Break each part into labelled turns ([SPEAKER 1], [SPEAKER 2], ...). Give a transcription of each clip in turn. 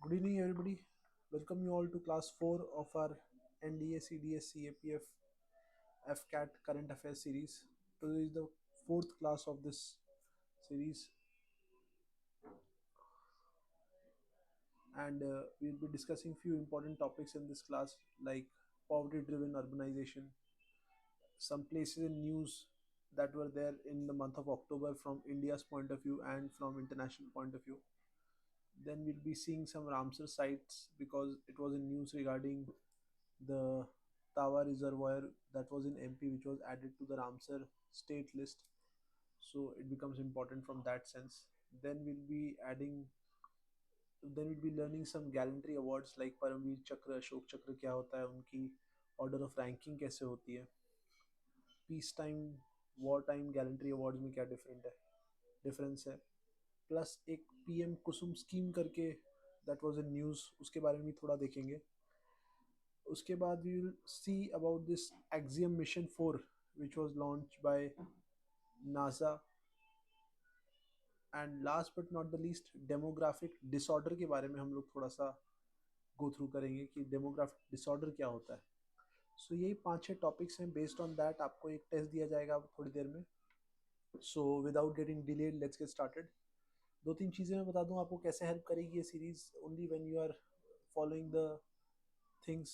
[SPEAKER 1] Good evening, everybody. Welcome you all to class 4 of our NDA, CDS, CAPF, FCAT current affairs series. Today is the fourth class of this series, and we'll be discussing few important topics in this class like poverty-driven urbanization, some places in news that were there in the month of October from India's point of view and from international point of view. Then we'll be seeing some Ramsar sites because it was in news regarding the Tawa reservoir that was in MP, which was added to the Ramsar state list. So it becomes important from that sense. Then we'll be adding, then we'll be learning some gallantry awards like Paramveer Chakra, Ashok Chakra क्या होता है, उनकी order of ranking कैसे होती है, peace time war time gallantry awards में क्या difference है, प्लस एक पीएम कुसुम स्कीम करके दैट वाज इन न्यूज़, उसके बारे में भी थोड़ा देखेंगे. उसके बाद we will see about this Axiom Mission 4 which was launch by NASA. And last but not the least demographic disorder के बारे में हम लोग थोड़ा सा गो थ्रू करेंगे कि डेमोग्राफिक डिसऑर्डर क्या होता है. सो यही 5-6 टॉपिक्स हैं. बेस्ड ऑन दैट आपको एक टेस्ट दिया जाएगा अब थोड़ी देर में. So without getting delayed let's get started. दो तीन चीज़ें मैं बता दूं आपको कैसे हेल्प करेगी ये series. Only when you are following the things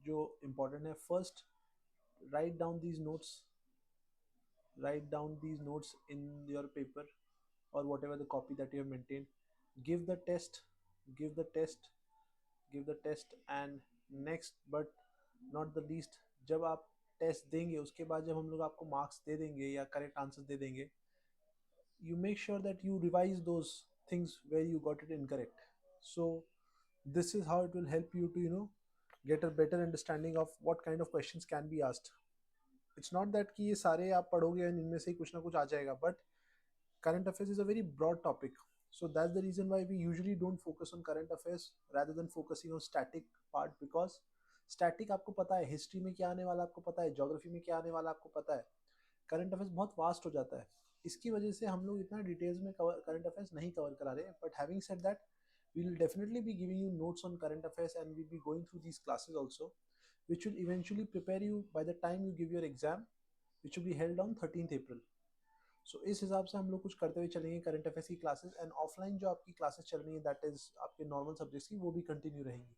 [SPEAKER 1] जो इम्पोर्टेंट है. First, write down these notes, write down these notes in your paper or whatever the copy that you have maintained. Give the test, give the test, give the test. And next but not the least, जब आप test देंगे उसके बाद जब हम लोग आपको marks दे देंगे या करेक्ट आंसर दे देंगे, you make sure that you revise those things where you got it incorrect. So this is how it will help you to get a better understanding of what kind of questions can be asked. It's not that कि ये सारे आप पढ़ोगे and इनमें से कुछ ना कुछ आ जाएगा, but current affairs is a very broad topic. So that's the reason why we usually don't focus on current affairs rather than focusing on static part, because static आपको पता है हिस्ट्री में क्या आने वाला, आपको पता है ज्योग्राफी में क्या आने वाला, आपको पता है. करंट अफेयर्स बहुत वास्ट हो जाता है. इसकी वजह से हम लोग इतना डिटेल्स में करंट अफेयर्स नहीं कवर करा रहे हैं. But having said that, we will definitely be giving you notes on current affairs and we'll be going through these classes also, which will eventually prepare you by the time you give your exam, which will be held on 13th April. सो इस हिसाब से हम लोग कुछ करते हुए चलेंगे current affairs की क्लासेस. एंड ऑफलाइन जो आपकी क्लासेस चल रही हैं दैट इज आपके नॉर्मल सब्जेक्ट्स की, वो भी कंटिन्यू रहेंगी.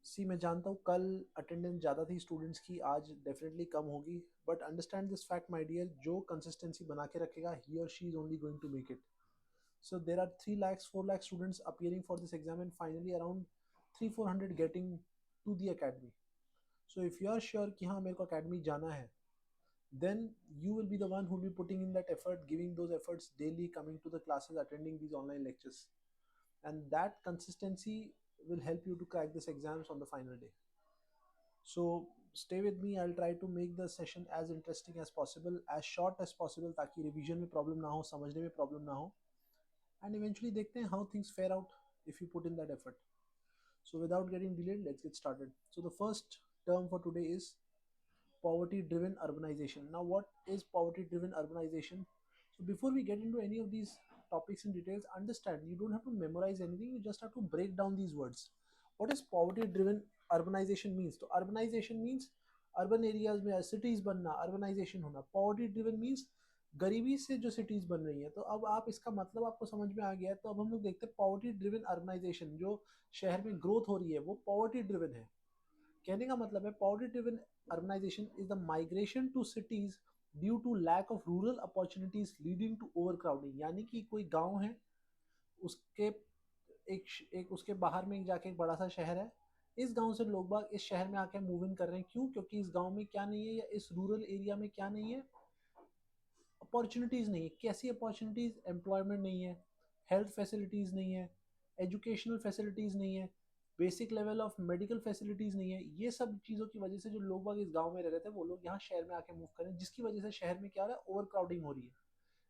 [SPEAKER 1] सी मैं जानता हूँ कल अटेंडेंस ज़्यादा थी स्टूडेंट्स की, आज डेफिनेटली कम होगी. But understand this fact my dear, जो कंसिस्टेंसी बना के रखेगा ही और she is only going to make it. So there are 3 lakhs, 4 lakh students appearing for this exam and finally around 300-400 getting to the academy. So if you are sure कि हाँ मेरे को academy जाना है, then you will be the one who will be putting in that effort, giving those efforts daily, coming to the classes, attending these online lectures. And that consistency will help you to crack this exams on the final day. So stay with me. I'll try to make the session as interesting as possible, as short as possible, ताकि revision में problem ना हो, समझने में problem ना हो. And eventually देखते हैं how things fare out if you put in that effort. So without getting delayed, let's get started. So the first term for today is poverty driven urbanization. Now what is poverty driven urbanization? So before we get into any of these topics in details, understand you don't have to memorize anything, you just have to break down these words. What is poverty driven urbanization means? So urbanization means urban areas में cities बनना, urbanization होना. Poverty driven means गरीबी से जो cities बन रही है. तो अब आप इसका मतलब आपको समझ में आ गया. तो अब हम लोग देखते हैं पॉवर्टी ड्रिवन अर्बनाइजेशन, जो शहर में ग्रोथ हो रही है वो पॉवर्टी ड्रिवन है. कहने का मतलब है poverty driven urbanisation is the migration to cities due to lack of rural opportunities leading to overcrowding. यानी कि कोई गांव है, उसके एक उसके बाहर में जाके एक बड़ा सा शहर है, इस गांव से लोग बाग इस शहर में आके मूव इन कर रहे हैं. क्यों? क्योंकि इस गांव में क्या नहीं है या इस रूरल एरिया में क्या नहीं है, अपॉर्चुनिटीज़ नहीं है. कैसी अपॉर्चुनिटीज़? एम्प्लॉयमेंट नहीं है, हेल्थ फैसिलिटीज़ नहीं है, एजुकेशनल फैसिलिटीज़ नहीं है, basic level of medical facilities नहीं है. ये सब चीज़ों की वजह से जो लोग बाग इस गांव में रह रहे थे वो लोग यहाँ शहर में आके मूव करें, जिसकी वजह से शहर में क्या हो रहा है, ओवर क्राउडिंग हो रही है.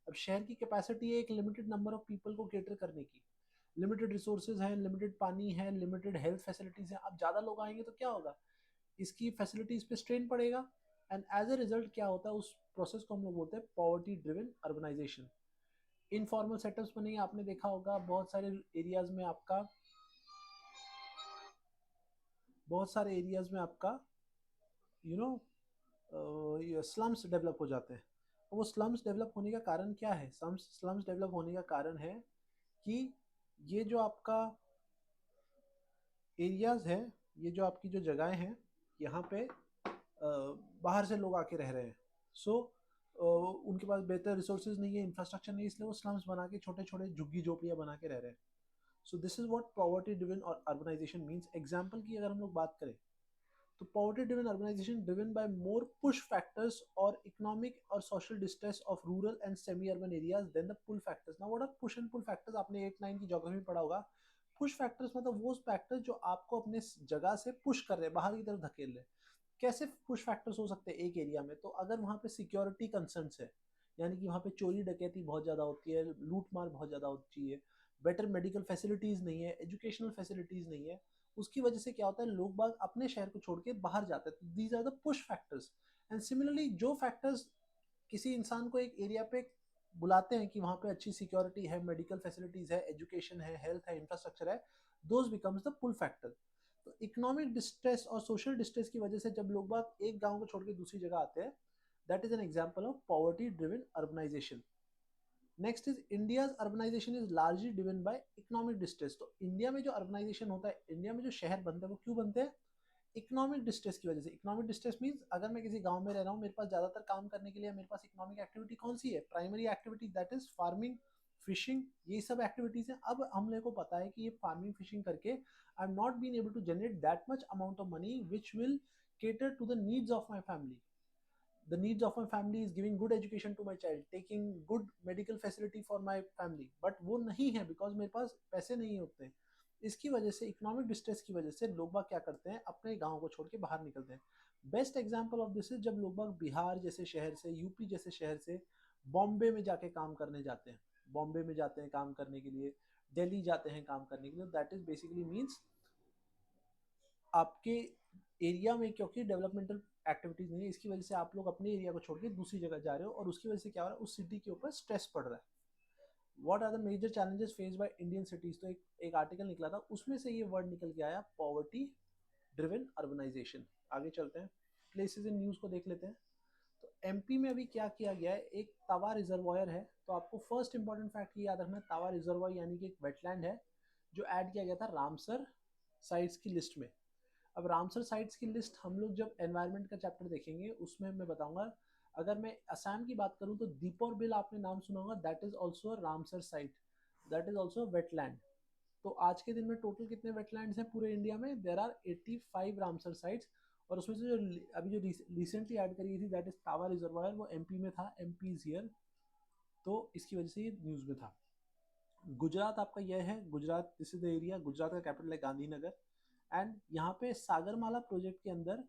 [SPEAKER 1] अब शहर की कैपेसिटी है एक लिमिटेड नंबर ऑफ पीपल को केटर करने की. लिमिटेड रिसोर्सेज हैं, लिमिटेड पानी है, लिमिटेड हेल्थ फैसिलिटीज़ हैं. अब ज़्यादा लोग आएंगे तो क्या होगा, इसकी फैसिलिटीज़ पे स्ट्रेन पड़ेगा. एंड एज ए रिजल्ट क्या होता है, उस प्रोसेस को हम लोग बोलते हैं poverty driven urbanisation. Informal setups बनेंगे. आपने देखा होगा बहुत सारे एरियाज में आपका बहुत सारे एरियाज में आपका यू नो स्लम्स डेवलप हो जाते हैं। वो स्लम्स डेवलप होने का कारण क्या है? स्लम्स डेवलप होने का कारण है कि ये जो आपका एरियाज है, ये जो आपकी जो जगहें हैं, यहाँ पे बाहर से लोग आके रह रहे हैं। सो उनके पास बेहतर रिसोर्सेज नहीं है, इंफ्रास्ट्रक्चर नहीं है, इसलिए वो स्लम्स बना के छोटे छोटे झुग्गी झोपड़ियाँ बना के रह रहे हैं। So this is what poverty driven और अर्बनाइजेशन मीन्स। एग्जाम्पल की अगर हम लोग बात करें तो poverty driven urbanization driven by more push factors or economic or social distress of rural and semi urban areas than the pull factors. Now what are push and pull factors? आपने 8-9 की geography में पढ़ा होगा। Push factors मतलब वो factors जो आपको अपने जगह से पुश कर रहे हैं, बाहर की तरफ धकेल रहे हैं। कैसे पुश फैक्टर्स हो सकते हैं एक एरिया में? तो अगर वहाँ पे सिक्योरिटी कंसर्न्स है, यानी कि वहाँ पे चोरी डकैती बहुत ज़्यादा होती है, लूट मार बहुत ज़्यादा होती है, बेटर मेडिकल फैसिलिटीज़ नहीं है, एजुकेशनल फैसिलिटीज़ नहीं है, उसकी वजह से क्या होता है, लोग बाग अपने शहर को छोड़ के बाहर जाते हैं। These are the push factors. And similarly जो फैक्टर्स किसी इंसान को एक एरिया पे बुलाते हैं कि वहाँ पे अच्छी सिक्योरिटी है, मेडिकल फैसिलिटीज है, एजुकेशन है, हेल्थ है, इंफ्रास्ट्रक्चर है, those becomes the pull factor. तो इकोनॉमिक डिस्ट्रेस और सोशल डिस्ट्रेस की वजह से जब लोग बाग एक गांव को छोड़ के दूसरी जगह आते हैं, that is an example of poverty driven urbanisation. Next is India's urbanisation is largely driven by economic distress. तो इंडिया में जो अर्बनाइजेशन होता है, इंडिया में जो शहर बनते हैं, वो क्यों बनते हैं? इकोनॉमिक डिस्ट्रेस की वजह से। इकोनॉमिक डिस्ट्रेस मींस अगर मैं किसी गांव में रह रहा हूँ, मेरे पास ज्यादातर काम करने के लिए मेरे पास इकोनॉमिक एक्टिविटी कौन सी है? Primary activity, that is farming, fishing, ये सब एक्टिविटीज हैं। अब हम लोग को पता है कि ये फार्मिंग फिशिंग करके I am not been able to generate that much amount of money which will cater to the needs of my family. The needs of my family is giving good education to my child, taking good medical facility for my family, but वो नहीं है because मेरे पास पैसे नहीं होते हैं। इसकी वजह से, इकोनॉमिक डिस्ट्रेस की वजह से लोग बाग क्या करते हैं, अपने गांव को छोड़ के बाहर निकलते हैं। Best example of this is जब लोग बाग बिहार जैसे शहर से, यूपी जैसे शहर से बॉम्बे में जाके काम करने जाते हैं। बॉम्बे में जाते हैं काम करने के लिए, दिल्ली जाते हैं काम करने के लिए। दैट इज बेसिकली मीन्स आपके एरिया में क्योंकि डेवलपमेंटल एक्टिविटीज नहीं है, इसकी वजह से आप लोग अपने एरिया को छोड़ के दूसरी जगह जा रहे हो, और उसकी वजह से क्या हो रहा है, उस सिटी के ऊपर स्ट्रेस पड़ रहा है। What are the major challenges faced by Indian cities? तो एक आर्टिकल निकला था, उसमें से ये वर्ड निकल के आया, पॉवर्टी ड्रिवन अर्बनाइजेशन। आगे चलते हैं, प्लेसेस इन न्यूज को देख लेते हैं। तो एमपी में अभी क्या किया गया है, एक तावा रिजर्वायर है। तो आपको फर्स्ट इंपॉर्टेंट फैक्ट याद रखना है, तावा रिजर्वायर यानी कि एक वेटलैंड है जो ऐड किया गया था रामसर साइट्स की लिस्ट में। अब रामसर साइट्स की लिस्ट हम लोग जब एनवायरनमेंट का चैप्टर देखेंगे उसमें मैं बताऊंगा। अगर मैं असम की बात करूं तो दीपोर बिल आपने नाम सुना होगा, that is also Ramsar site, that is also wetland. तो आज के दिन में टोटल कितने वेटलैंड्स हैं पूरे इंडिया में? There are 85 Ramsar sites. और उसमें से जो अभी जो रिसेंटली ऐड करी थी, दैट इज तावा रिजर्वायर, वो एमपी में था, एमपी इज हियर, तो इसकी वजह से ये न्यूज में था। गुजरात आपका यह है, Gujarat this is the area, Gujarat का कैपिटल है गांधीनगर। एंड यहाँ पे सागरमाला प्रोजेक्ट के अंदर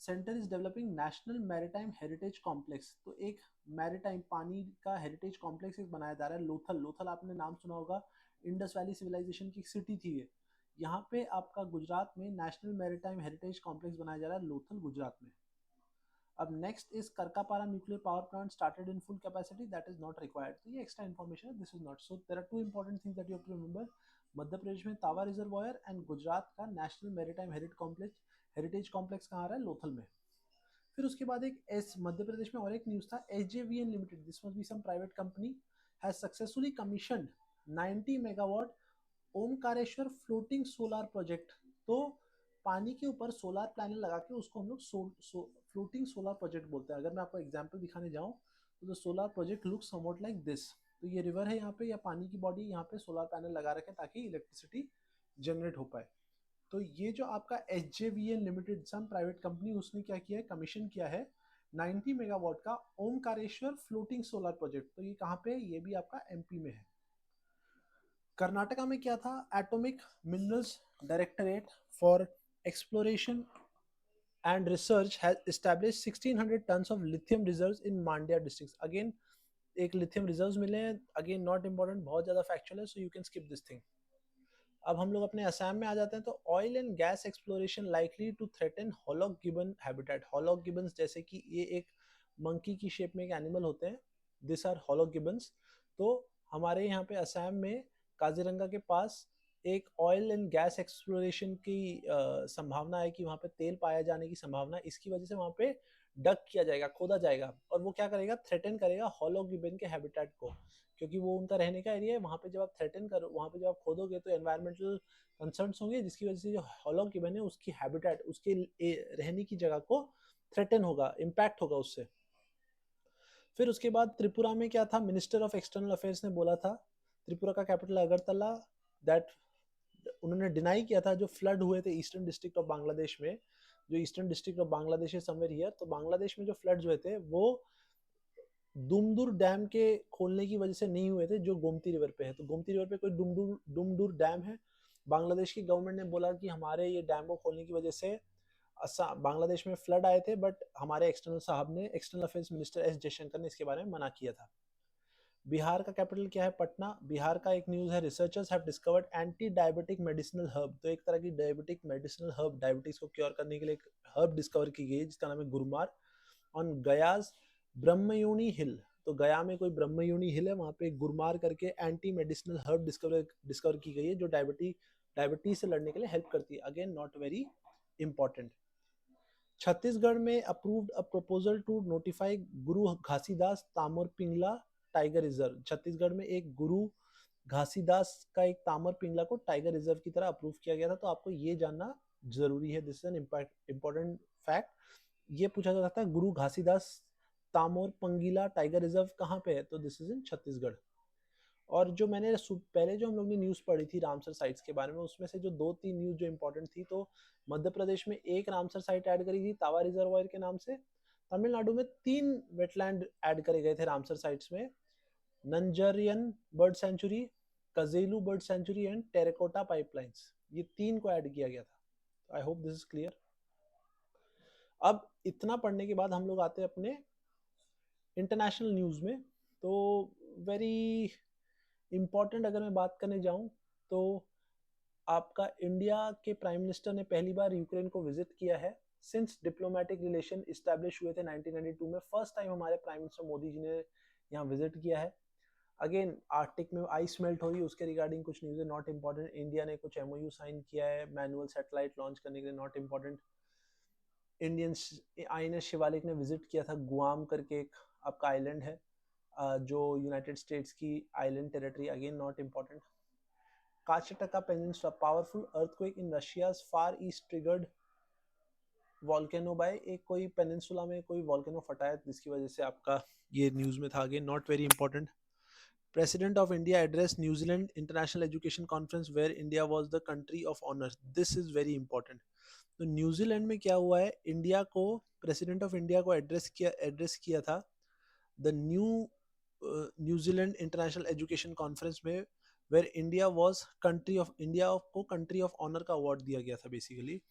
[SPEAKER 1] centre is developing national maritime heritage complex. तो एक मैरीटाइम पानी का हेरिटेज कॉम्प्लेक्स एक बनाया जा रहा है। लोथल, लोथल आपने नाम सुना होगा, इंडस वैली सिविलाइजेशन की सिटी थी ये। यहाँ पे आपका गुजरात में नेशनल मैरीटाइम हेरिटेज कॉम्प्लेक्स बनाया जा रहा है, लोथल गुजरात में। अब next is Kakrapar nuclear power plant started in full capacity, that is not required. तो ये एक्स्ट्रा इन्फॉर्मेशन है, this is not. So there are two important things that you have to remember. Madhya Pradesh में तावा रिजर्वायर एंड गुजरात का national maritime heritage complex कहाँ आ रहा है? लोथल में। फिर उसके बाद एक एस मध्य प्रदेश में और एक न्यूज था, SJVN limited, this must be some private company, has successfully commissioned 90 megawatt Omkareshwar floating solar project. तो पानी के ऊपर सोलर पैनल लगा के उसको हम लोग फ्लोटिंग सोलर प्रोजेक्ट बोलते हैं। अगर मैं आपको एग्जांपल दिखाने जाऊं तो the solar project looks somewhat like this. तो ये रिवर है यहाँ पे, या पानी की बॉडी, यहाँ पे सोलर पैनल लगा रखे ताकि इलेक्ट्रिसिटी जनरेट हो पाए। तो ये जो आपका SJVN limited, some private company, उसने क्या किया है, कमीशन किया है 90 मेगावाट का ओमकारेश्वर फ्लोटिंग सोलर प्रोजेक्ट। तो ये कहाँ पे है? ये भी आपका एमपी में है। कर्नाटका में क्या था, atomic minerals directorate for exploration and research has established 1600 tons of lithium reserves in Mandya district. Again एक लिथियम रिजर्व्स मिले हैं, अगेन नॉट इंपॉर्टेंट, बहुत ज्यादा फैक्चुअल है, so you can skip this thing. अब हम लोग अपने असम में आ जाते हैं। तो oil and gas exploration likely to threaten hoolock gibbon habitat. Hoolock gibbons जैसे कि ये एक मंकी की शेप में एक एनिमल होते हैं, दिस आर हॉलॉक गिबन्स। तो हमारे यहाँ पे असम में काजीरंगा के पास एक ऑयल एंड गैस एक्सप्लोरेशन की संभावना है कि वहाँ पे तेल पाया जाने की संभावना है, इसकी वजह से वहाँ पे डक किया जाएगा, खोदा जाएगा, और वो क्या करेगा, थ्रेटन करेगा हॉलो गिबन के हैबिटेट को, क्योंकि वो उनका रहने का एरिया है। वहाँ पे जब आप थ्रेटन करो, वहाँ पे जब आप खोदोगे तो एनवायरमेंटल कंसर्न्स होंगे, जिसकी वजह से जो हॉलो गिबन है उसकी हैबिटेट, उसके रहने की जगह को थ्रेटन होगा, इम्पैक्ट होगा उससे। फिर उसके बाद त्रिपुरा में क्या था, मिनिस्टर ऑफ एक्सटर्नल अफेयर्स ने बोला था, त्रिपुरा का कैपिटल अगरतला, दैट उन्होंने डिनाई किया था जो फ्लड हुए थे ईस्टर्न डिस्ट्रिक्ट ऑफ बांग्लादेश में, जो ईस्टर्न डिस्ट्रिक्ट ऑफ बांग्लादेश है समवेयर हियर, तो बांग्लादेश में जो फ्लड्स हुए थे वो दुमदुर डैम के खोलने की वजह से नहीं हुए थे, जो गोमती रिवर पे है। तो गोमती रिवर पे कोई दुमदुर डैम है, बांग्लादेश की गवर्नमेंट ने बोला कि हमारे ये डैम को खोलने की वजह से बांग्लादेश में फ्लड आए थे, बट हमारे external affairs minister S Jaishankar ने इसके बारे में मना किया था। बिहार का कैपिटल क्या है, पटना। बिहार का एक न्यूज है, researchers have discovered anti diabetic medicinal herb, तो एक तरह की डायबिटिक मेडिसिनल हर्ब, डायबिटीज को क्योर करने के लिए एक हर्ब डिस्कवर की गई है जिसका नाम है गुरमार, ऑन गयाज ब्रह्मयोनी हिल। तो गया में कोई ब्रह्मयोनी हिल है, वहां पे गुरमार करके एंटी मेडिसिनल हर्ब डिस्कवर की गई है, जो डायबिटीज से लड़ने के लिए हेल्प करती है। Again not very important. Chhattisgarh में approved a proposal to notify Guru Ghasidas Tamor Pingla tiger reserve. Chhattisgarh में एक गुरु घासीदास का एक तामर पिंगला को टाइगर रिजर्व की तरह अप्रूव किया गया था, तो आपको ये जानना जरूरी है, this is an important fact. ये पूछा जा सकता है गुरु घासीदास तामोर पंगीला टाइगर रिजर्व कहाँ पे है, तो दिस इज इन छत्तीसगढ़। और जो मैंने पहले जो हम लोग ने न्यूज़ पढ़ी थी रामसर साइट्स के बारे में, उसमें से जो 2-3 न्यूज़ जो इंपॉर्टेंट थी, तो मध्य प्रदेश में एक रामसर साइट ऐड करी थी तावा रिजर्वायर के नाम से। तमिलनाडु में 3 वेटलैंड ऐड करे गए थे रामसर साइट्स में, Nanjarayan bird sanctuary, Kazhuveli bird sanctuary and terracotta pipelines, ये 3 को ऐड किया गया था। I hope this is clear. अब इतना पढ़ने के बाद हम लोग आते हैं अपने इंटरनेशनल न्यूज़ में। तो वेरी इंपॉर्टेंट अगर मैं बात करने जाऊं तो आपका इंडिया के प्राइम मिनिस्टर ने पहली बार यूक्रेन को विजिट किया है सिंस डिप्लोमेटिक रिलेशन इस्टेब्लिश हुए थे 1992 में। फर्स्ट टाइम हमारे प्राइम मिनिस्टर मोदी जी ने यहाँ विजिट किया है। अगेन आर्कटिक में आइस मेल्ट हो रही है, उसके रिगार्डिंग कुछ न्यूज़ है, नॉट इंपॉर्टेंट। इंडिया ने कुछ एमओयू साइन किया है मैनुअल सैटेलाइट लॉन्च करने के लिए, not important. Indian INS Shivalik ने विजिट किया था गुआम करके, एक आपका आइलैंड है जो यूनाइटेड स्टेट्स की island territory, again not important. Kamchatka peninsula, powerful earthquake in Russia's far east triggered volcano by, एक कोई पेनिनसुला में कोई वॉल्केनो फटा है जिसकी वजह से आपका ये न्यूज में था, again not very important. President of India addressed New Zealand International Education Conference where India was the country of honor. This is very important. तो न्यूजीलैंड में क्या हुआ है, इंडिया को, प्रेसिडेंट ऑफ इंडिया को एड्रेस किया था the New Zealand international education conference में, वेर इंडिया को कंट्री ऑफ ऑनर का अवार्ड दिया गया था बेसिकली,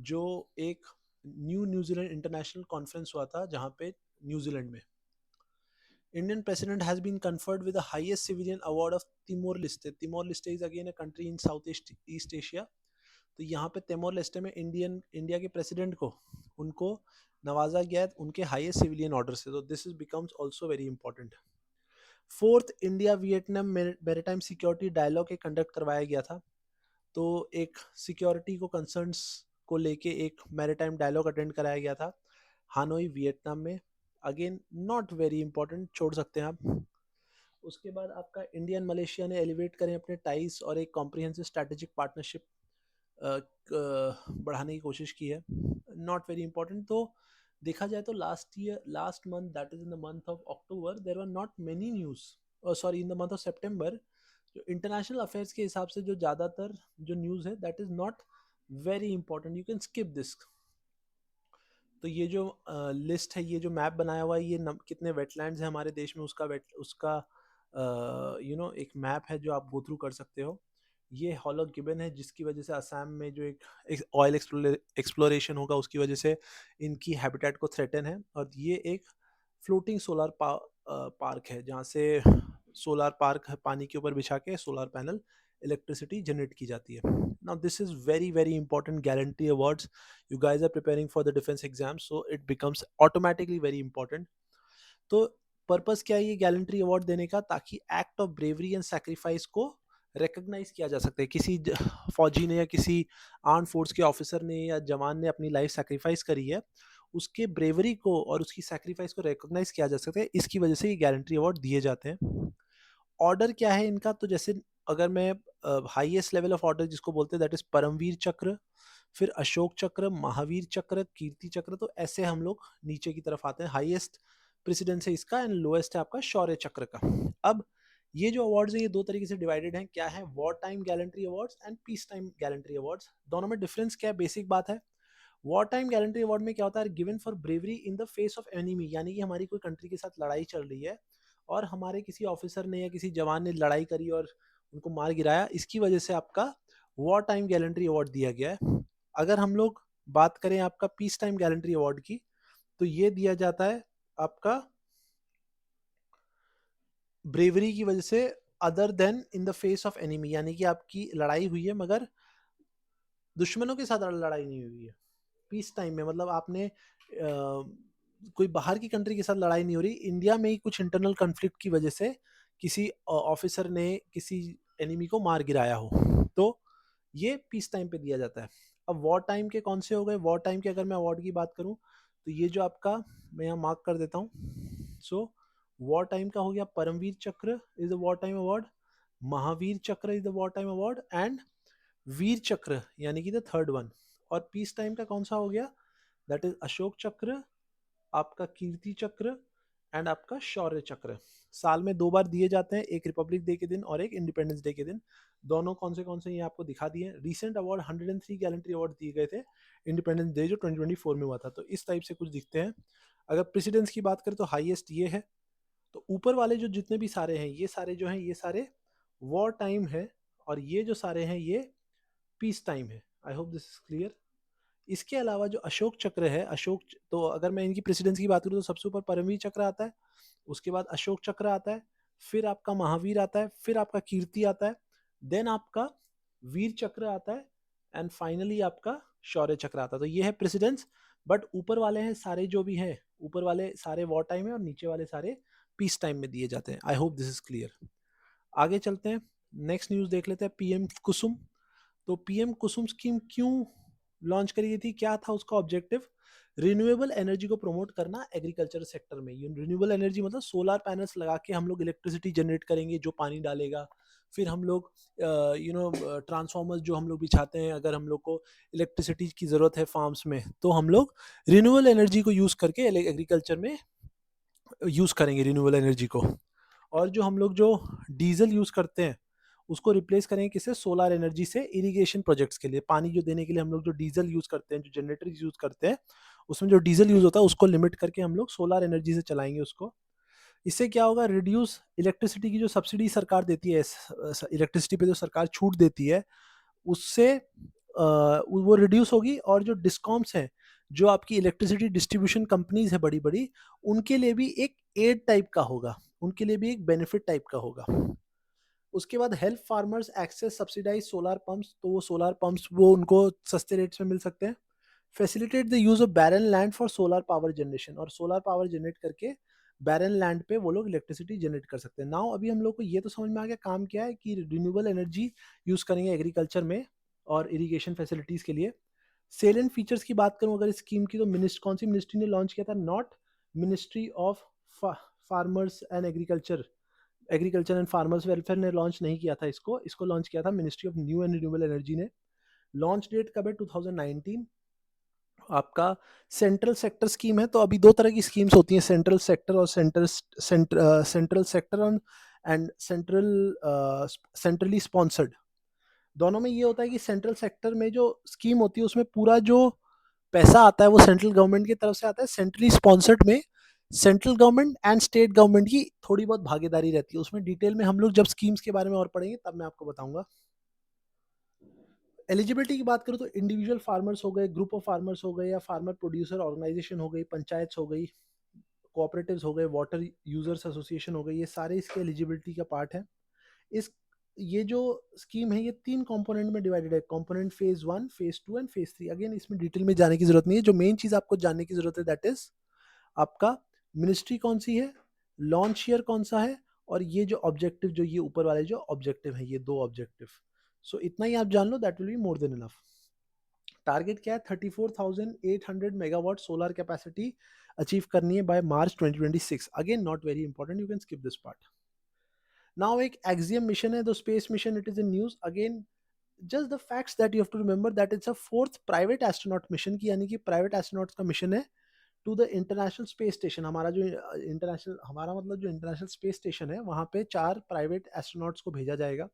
[SPEAKER 1] जो एक न्यूजीलैंड इंटरनेशनल कॉन्फ्रेंस हुआ था जहाँ पे न्यूजीलैंड में। Indian president has been conferred with the highest civilian award of Timor Leste. Timor Leste is again a country in Southeast East Asia. तो यहाँ पे तिमोर लेस्टे में इंडिया के प्रेसिडेंट को उनको नवाजा गया है उनके हाईएस्ट सिविलियन ऑर्डर से, तो this is becomes also very important. Fourth India Vietnam maritime security dialogue एक कंडक्ट करवाया गया था, तो एक सिक्योरिटी को कंसर्न्स को लेके एक मैरीटाइम डायलॉग अटेंड कराया गया था हानोई वियतनाम में। अगेन नॉट वेरी इंपॉर्टेंट, छोड़ सकते हैं आप। उसके बाद आपका इंडियन मलेशिया ने एलिवेट करें अपने टाइज और एक कॉम्प्रिहेंसिव स्ट्रैटेजिक पार्टनरशिप बढ़ाने की कोशिश की है, नॉट वेरी इंपॉर्टेंट। तो देखा जाए तो last month, that is in the month of October, there were not many news, sorry in the month of September, जो इंटरनेशनल अफेयर्स के हिसाब से जो ज़्यादातर जो न्यूज़ है that is not very important, you can skip this. तो ये जो लिस्ट है, ये जो मैप बनाया हुआ है, ये कितने वेटलैंड्स हैं हमारे देश में, उसका एक मैप है जो आप गो थ्रू कर सकते हो। ये हॉलो गिबन है जिसकी वजह से असम में जो एक ऑयल एक्सप्लोरेशन होगा उसकी वजह से इनकी हैबिटेट को थ्रेटन है। और ये एक फ्लोटिंग सोलर पार्क है जहाँ से सोलर पार्क पानी के ऊपर बिछा के सोलर पैनल इलेक्ट्रिसिटी जनरेट की जाती है। Now this is very very important guarantee awards, you guys are preparing for the defense exam, so it becomes automatically very important. तो पर्पस क्या है ये गैलेंट्री अवार्ड देने का, ताकि act of bravery and sacrifice को रिकग्नाइज किया जा सकता है। किसी फौजी ने या किसी आर्म फोर्स के ऑफिसर ने या जवान ने अपनी लाइफ सेक्रीफाइस करी है, उसके ब्रेवरी को और उसकी सेक्रीफाइस को रिकॉग्नाइज किया जा सकता है। इसकी वजह से ये गैलेंट्री अवार्ड दिए जाते हैं। ऑर्डर क्या है इनका, तो जैसे अगर मैं हाईएस्ट लेवल ऑफ ऑर्डर जिसको बोलते हैं दैट इज परमवीर चक्र, फिर अशोक चक्र, महावीर चक्र, कीर्ति चक्र, तो ऐसे हम लोग नीचे की तरफ आते हैं। हाईएस्ट प्रेसिडेंस है इसका एंड लोएस्ट है आपका शौर्य चक्र का। अब ये जो अवार्ड्स हैं ये दो तरीके से डिवाइडेड हैं। क्या है? War time gallantry awards and peace time gallantry awards. दोनों में डिफरेंस क्या है? बेसिक बात है, वॉर टाइम गैलेंट्री अवार्ड में क्या होता है? Given for bravery in the face of enemy, यानी कि हमारी कोई कंट्री के साथ लड़ाई चल रही है और हमारे किसी ऑफिसर ने या किसी जवान ने लड़ाई करी और उनको मार गिराया, इसकी वजह से आपका वॉर टाइम गैलेंट्री अवार्ड दिया गया है। अगर हम लोग बात करें आपका पीस टाइम गैलेंट्री अवार्ड की, तो ये दिया जाता है आपका ब्रेवरी की वजह से other then in the face of enemy, यानी कि आपकी लड़ाई हुई है मगर दुश्मनों के साथ लड़ाई नहीं हुई है। पीस टाइम में मतलब आपने कोई बाहर की कंट्री के साथ लड़ाई नहीं हो रही, इंडिया में ही कुछ इंटरनल कन्फ्लिक्ट की वजह से किसी ऑफिसर ने किसी एनिमी को मार गिराया हो, तो ये पीस टाइम पे दिया जाता है। अब वॉर टाइम के कौन से हो गए? वॉर टाइम के अगर मैं अवार्ड की बात करूं, तो ये जो आपका, मैं यहाँ मार्क कर देता हूँ। सो वॉर टाइम का हो गया Paramvir Chakra is the war time award, Mahavir Chakra is the war time award and Vir Chakra यानी कि द थर्ड वन। और पीस टाइम का कौन सा हो गया? दैट इज अशोक चक्र, आपका कीर्ति चक्र एंड आपका शौर्य चक्र। साल में 2 बार दिए जाते हैं, एक रिपब्लिक डे के दिन और एक इंडिपेंडेंस डे के दिन। दोनों कौन से ये आपको दिखा दिए। रिसेंट अवार्ड 103 गैलेंट्री अवार्ड दिए गए थे इंडिपेंडेंस डे जो 2024 में हुआ था, तो इस टाइप से कुछ दिखते हैं। अगर प्रेसिडेंस की बात करें तो हाईएस्ट ये है। तो ऊपर वाले जो जितने भी सारे हैं ये सारे जो हैं ये सारे वॉर टाइम है, और ये जो सारे हैं ये पीस टाइम है। आई होप दिस इज क्लियर। इसके अलावा जो अशोक चक्र है, तो अगर मैं इनकी प्रेसिडेंस की बात करूँ तो सबसे ऊपर परमवीर चक्र आता है, उसके बाद अशोक चक्र आता है, फिर आपका महावीर आता है, फिर आपका कीर्ति आता है, देन आपका वीर चक्र आता है एंड फाइनली आपका शौर्य चक्र आता है। तो ये है प्रेसिडेंस। बट ऊपर वाले हैं सारे जो भी हैं, ऊपर वाले सारे वॉर टाइम है और नीचे वाले सारे पीस टाइम में दिए जाते हैं। आई होप दिस इज क्लियर। आगे चलते हैं, नेक्स्ट न्यूज देख लेते हैं। पीएम कुसुम। तो पीएम कुसुम स्कीम क्यों लॉन्च करी गई थी, क्या था उसका ऑब्जेक्टिव? रिन्यूएबल एनर्जी को प्रमोट करना एग्रीकल्चर सेक्टर में। रिन्यूएबल एनर्जी मतलब सोलर पैनल्स लगा के हम लोग इलेक्ट्रिसिटी जनरेट करेंगे जो पानी डालेगा। फिर हम लोग ट्रांसफार्मर्स जो हम लोग बिछाते हैं, अगर हम लोग को इलेक्ट्रिसिटी की ज़रूरत है फार्म्स में, तो हम लोग रिन्यूएबल एनर्जी को यूज़ करके एग्रीकल्चर में यूज़ करेंगे रिन्यूएबल एनर्जी को। और जो हम लोग जो डीजल यूज़ करते हैं उसको रिप्लेस करेंगे किससे? सोलर एनर्जी से। इरिगेशन प्रोजेक्ट्स के लिए पानी जो देने के लिए हम लोग जो डीजल यूज़ करते हैं, जो जनरेटर यूज़ करते हैं, उसमें जो डीजल यूज़ होता है उसको लिमिट करके हम लोग सोलर एनर्जी से चलाएंगे उसको। इससे क्या होगा? रिड्यूस इलेक्ट्रिसिटी की जो सब्सिडी सरकार देती है, इलेक्ट्रिसिटी पे जो सरकार छूट देती है, उससे वो रिड्यूस होगी। और जो डिस्कॉम्स हैं, जो आपकी इलेक्ट्रिसिटी डिस्ट्रीब्यूशन कंपनीज है बड़ी बड़ी, उनके लिए भी एक एड टाइप का होगा, उनके लिए भी एक बेनिफिट टाइप का होगा। उसके बाद help farmers access subsidise solar pumps, तो वो सोलर पंप्स वो उनको सस्ते रेट्स में मिल सकते हैं। Facilitate the use of barren land for solar power generation, और सोलर पावर जनरेट करके बैरन लैंड पे वो लोग इलेक्ट्रिसिटी जनरेट कर सकते हैं। नाउ अभी हम लोग को ये तो समझ में आ गया काम क्या है, कि रिन्यूएबल एनर्जी यूज करेंगे एग्रीकल्चर में और इरिगेशन फैसिलिटीज के लिए। सेलेंट फीचर्स की बात करूं अगर स्कीम की, तो कौन सी मिनिस्ट्री ने लॉन्च किया था? Not ministry of farmers and agriculture and farmers welfare ने लॉन्च नहीं किया था इसको, लॉन्च किया था ministry of new and renewable energy ने। लॉन्च डेट कब है? 2019। आपका सेंट्रल सेक्टर स्कीम है। तो अभी दो तरह की स्कीम्स होती हैं, सेंट्रल सेक्टर और central sector and centrally sponsored. दोनों में ये होता है कि सेंट्रल सेक्टर में जो स्कीम होती है उसमें पूरा जो पैसा आता है वो सेंट्रल गवर्नमेंट की तरफ से आता है। सेंट्रली स्पॉन्सर्ड में central government and state government की थोड़ी बहुत भागीदारी रहती है। उसमें डिटेल में हम लोग जब स्कीम्स के बारे में और पढ़ेंगे तब मैं आपको बताऊंगा। एलिजिबिलिटी की बात करूँ तो इंडिविजुअल फार्मर्स हो गए, ग्रुप ऑफ फार्मर्स हो गए, या फार्मर प्रोड्यूसर ऑर्गेनाइजेशन हो गई, पंचायत हो गई, कोऑपरेटिव्स हो गए, वाटर यूजर्स एसोसिएशन हो गई, ये सारे इसके एलिजिबिलिटी का पार्ट है। इस ये जो स्कीम है ये 3 कंपोनेंट में डिवाइडेड है। Component phase 1, phase 2 and phase 3। Again इसमें डिटेल में जाने की जरूरत नहीं है, जो मेन चीज आपको जानने की जरूरत है दैट इज आपका मिनिस्ट्री कौन सी है, लॉन्च ईयर कौन सा है, और ये जो ऑब्जेक्टिव, जो ये ऊपर वाले जो ऑब्जेक्टिव है, ये दो ऑब्जेक्टिव, सो इतना ही आप जान लो, that will be more than enough. Target क्या है? 34,800 मेगावाट सोलर कैपेसिटी अचीव करनी है by March 2026। Again not very important, you can skip this part. Now एक एक्सियम मिशन है, the space mission, it is in news again. Just the facts that you have to remember that it's a fourth private astronaut mission की, यानी कि private astronauts का mission है to the international space station. हमारा जो international, हमारा मतलब जो इंटरनेशनल स्पेस स्टेशन है, वहां पे 4 प्राइवेट एस्ट्रोनॉट्स को भेजा जाएगा।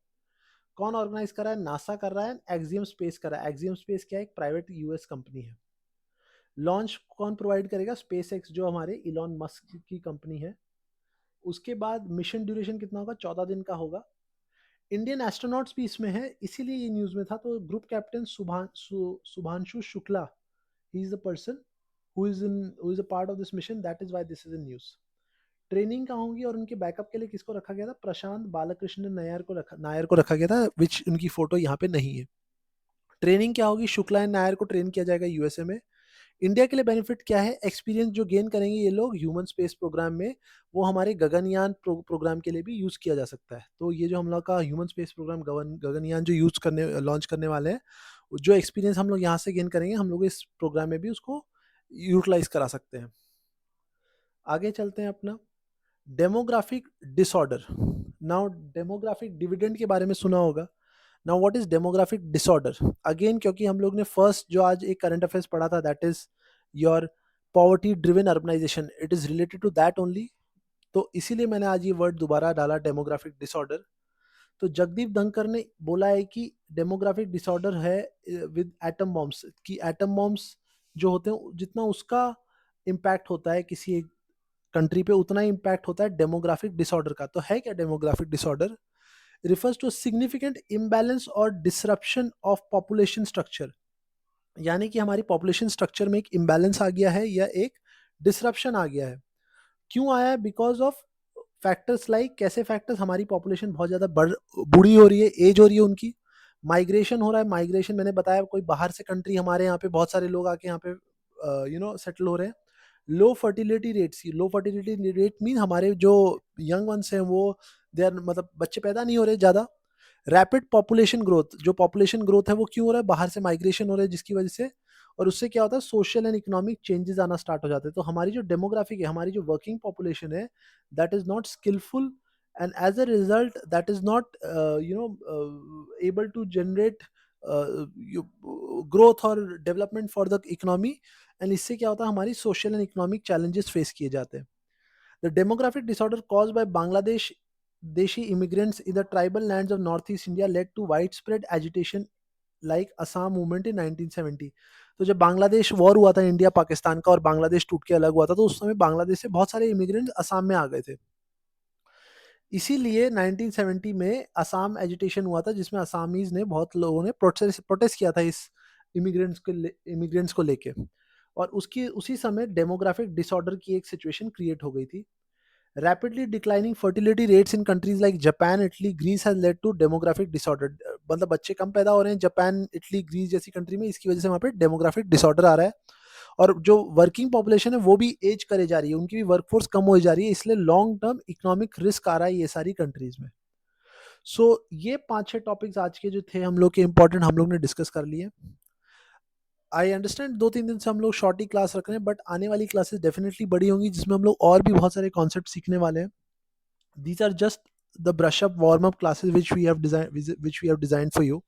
[SPEAKER 1] कौन ऑर्गेनाइज कर रहा है? नासा कर रहा है, एक्सियम स्पेस कर रहा है। एक्सियम स्पेस क्या है? एक प्राइवेट यूएस कंपनी है। लॉन्च कौन प्रोवाइड करेगा? स्पेस एक्स, जो हमारे इलॉन मस्क की कंपनी है। उसके बाद मिशन ड्यूरेशन कितना होगा? 14 दिन का होगा। इंडियन एस्ट्रोनॉट्स भी इसमें है, इसीलिए ये न्यूज में था। तो group captain Shubhanshu Shukla, he is the person who is a part of this mission, that is why this is in news. Training कहाँ होगी और उनके बैकअप के लिए किसको रखा गया था? प्रशांत बालकृष्ण नायर को रखा गया था, विच उनकी फोटो यहाँ पे नहीं है। ट्रेनिंग क्या होगी? शुक्ला एंड नायर को ट्रेन किया जाएगा यूएसए में। इंडिया के लिए बेनिफिट क्या है? एक्सपीरियंस जो गेन करेंगे ये लोग ह्यूमन स्पेस प्रोग्राम में, वो हमारे गगनयान प्रोग्राम के लिए भी यूज किया जा सकता है। तो ये जो हम लोग का ह्यूमन स्पेस प्रोग्राम गगनयान जो यूज करने लॉन्च करने वाले हैं, जो एक्सपीरियंस हम लोग यहाँ से गेन करेंगे, हम लोग इस प्रोग्राम में भी उसको यूटिलाइज करा सकते हैं। आगे चलते हैं अपना demographic disorder. Now demographic dividend के बारे में सुना होगा। Now what is demographic disorder? Again, क्योंकि हम लोग ने फर्स्ट जो आज एक करंट अफेयर्स पढ़ा था, that is your poverty driven urbanisation, it is related to that only. तो इसीलिए मैंने आज ये वर्ड दोबारा डाला, डेमोग्राफिक डिसऑर्डर। तो जगदीप धनकर ने बोला है कि डेमोग्राफिक डिसऑर्डर है विद एटम बॉम्ब्स, कि एटम बॉम्ब्स जो होते हैं, जितना उसका इम्पैक्ट होता है किसी एक कंट्री पे, उतना ही इम्पैक्ट होता है डेमोग्राफिक डिसऑर्डर का। तो है क्या demographic disorder? refers to a significant imbalance और disruption of population structure, यानी कि हमारी पॉपुलेशन स्ट्रक्चर में एक इम्बैलेंस आ गया है या एक डिसरप्शन आ गया है। क्यों आया है? बिकॉज ऑफ फैक्टर्स लाइक, कैसे फैक्टर्स? हमारी पॉपुलेशन बहुत ज्यादा बूढ़ी हो रही है, एज हो रही है उनकी, माइग्रेशन हो रहा है। माइग्रेशन मैंने बताया, कोई बाहर से कंट्री हमारे यहाँ पे बहुत सारे लोग आके यहाँ पे सेटल हो रहे हैं। लो फर्टिलिटी रेट्स, लो फर्टिलिटी रेट मीन हमारे जो यंग वंस हैं वो दे आर, मतलब बच्चे पैदा नहीं हो रहे ज़्यादा। रैपिड पॉपुलेशन ग्रोथ, जो पॉपुलेशन ग्रोथ है वो क्यों हो रहा है? बाहर से माइग्रेशन हो रहा है जिसकी वजह से, और उससे क्या होता है? सोशल एंड इकोनॉमिक चेंजेस आना स्टार्ट हो जाते हैं। तो हमारी जो डेमोग्राफिक है, हमारी जो वर्किंग पॉपुलेशन है, that is not skilful, and as a result that is not able to generate growth or development for the economy, and इससे क्या होता है? हमारी social and economic challenges face किए जाते हैं। The demographic disorder caused by Bangladesh देशी immigrants in the tribal lands of northeast India led to widespread agitation like Assam movement in 1970। तो जब बांग्लादेश वॉर हुआ था इंडिया पाकिस्तान का, और बांग्लादेश टूट के अलग हुआ था, तो उस समय बांग्लादेश से बहुत सारे इमिग्रेंट्स असम में आ गए थे। इसीलिए 1970 में असम एजिटेशन हुआ था, जिसमें असामीज ने, बहुत लोगों ने प्रोटेस्ट किया था इस इमिग्रेंट्स को लेके, और उसकी उसी समय डेमोग्राफिक डिसऑर्डर की एक सिचुएशन क्रिएट हो गई थी। Rapidly declining fertility rates in countries like Japan, Italy, Greece has led to demographic disorder. मतलब बच्चे कम पैदा हो रहे हैं जापान, इटली, ग्रीस जैसी कंट्री में, इसकी वजह से वहां पे डेमोग्राफिक डिसऑर्डर आ रहा है। और जो वर्किंग पॉपुलेशन है वो भी एज करे जा रही है, उनकी भी वर्कफोर्स कम हो जा रही है, इसलिए लॉन्ग टर्म इकोनॉमिक रिस्क आ रहा है ये सारी कंट्रीज में। सो ये 5-6 टॉपिक्स आज के जो थे हम लोग के इंपॉर्टेंट, हम लोग ने डिस्कस कर लिए। आई अंडरस्टैंड 2-3 दिन से हम लोग शॉर्ट ही क्लास रख रहे हैं, बट आने वाली क्लासेस डेफिनेटली बड़ी होंगी, जिसमें हम लोग और भी बहुत सारे कॉन्सेप्ट सीखने वाले हैं। These are just the brush up warm up classes which we have designed for you.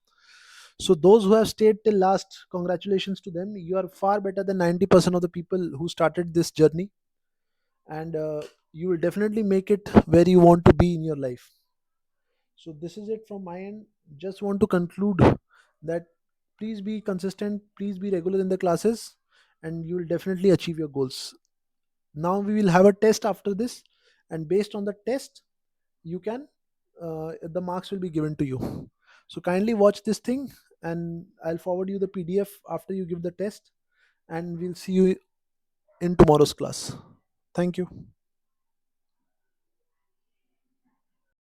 [SPEAKER 1] So those who have stayed till last, congratulations to them. You are far better than 90% of the people who started this journey, and you will definitely make it where you want to be in your life. So this is it from my end. Just want to conclude that please be consistent, please be regular in the classes, and you will definitely achieve your goals. Now we will have a test after this, and based on the test you can the marks will be given to you. So kindly watch this thing, and I'll forward you the PDF after you give the test, and we'll see you in tomorrow's class. Thank you.